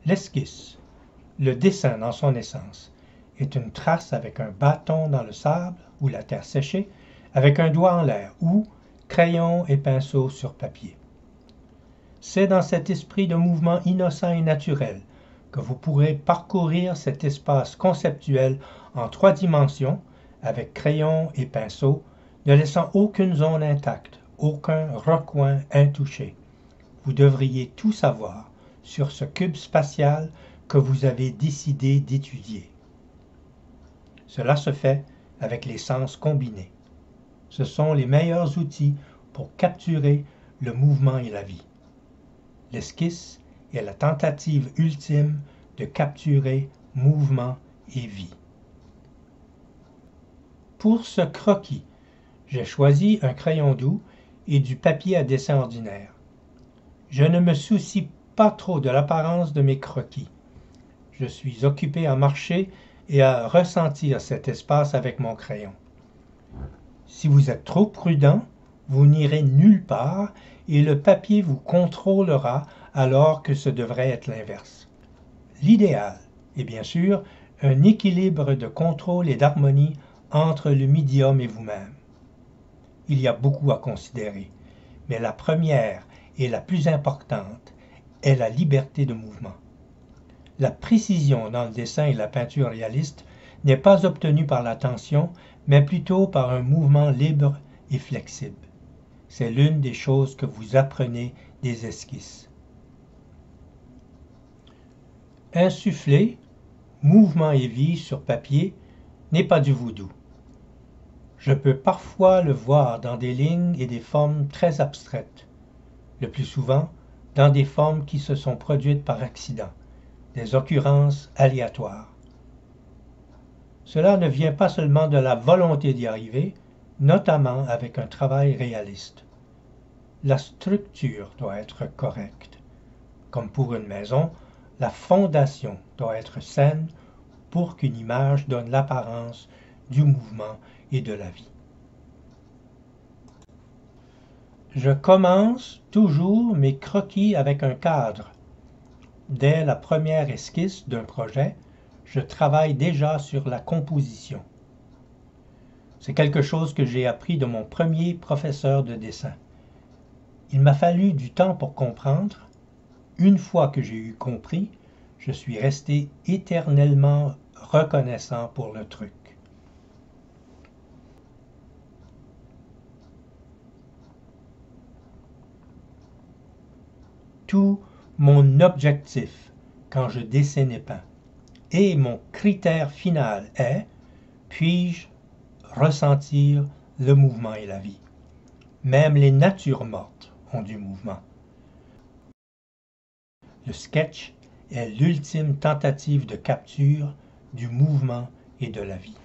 L'esquisse, le dessin dans son essence, est une trace avec un bâton dans le sable ou la terre séchée, avec un doigt en l'air ou crayon et pinceau sur papier. C'est dans cet esprit de mouvement innocent et naturel que vous pourrez parcourir cet espace conceptuel en 3 dimensions avec crayon et pinceau, ne laissant aucune zone intacte, aucun recoin intouché. Vous devriez tout savoir sur ce cube spatial que vous avez décidé d'étudier. Cela se fait avec les sens combinés. Ce sont les meilleurs outils pour capturer le mouvement et la vie. L'esquisse est la tentative ultime de capturer mouvement et vie. Pour ce croquis, j'ai choisi un crayon doux et du papier à dessin ordinaire. Je ne me soucie pas trop de l'apparence de mes croquis. Je suis occupé à marcher et à ressentir cet espace avec mon crayon. Si vous êtes trop prudent, vous n'irez nulle part et le papier vous contrôlera alors que ce devrait être l'inverse. L'idéal est bien sûr un équilibre de contrôle et d'harmonie entre le médium et vous-même. Il y a beaucoup à considérer, mais la première et la plus importante est la liberté de mouvement. La précision dans le dessin et la peinture réaliste n'est pas obtenue par la tension, mais plutôt par un mouvement libre et flexible. C'est l'une des choses que vous apprenez des esquisses. Insuffler mouvement et vie sur papier n'est pas du voodoo. Je peux parfois le voir dans des lignes et des formes très abstraites, le plus souvent dans des formes qui se sont produites par accident, des occurrences aléatoires. Cela ne vient pas seulement de la volonté d'y arriver, notamment avec un travail réaliste. La structure doit être correcte. Comme pour une maison, la fondation doit être saine pour qu'une image donne l'apparence du mouvement et de la vie. Je commence toujours mes croquis avec un cadre. Dès la première esquisse d'un projet, je travaille déjà sur la composition. C'est quelque chose que j'ai appris de mon premier professeur de dessin. Il m'a fallu du temps pour comprendre. Une fois que j'ai eu compris, je suis resté éternellement reconnaissant pour le truc. Tout mon objectif quand je dessine et peins et mon critère final est: puis-je ressentir le mouvement et la vie? Même les natures mortes ont du mouvement. Le sketch est l'ultime tentative de capture du mouvement et de la vie.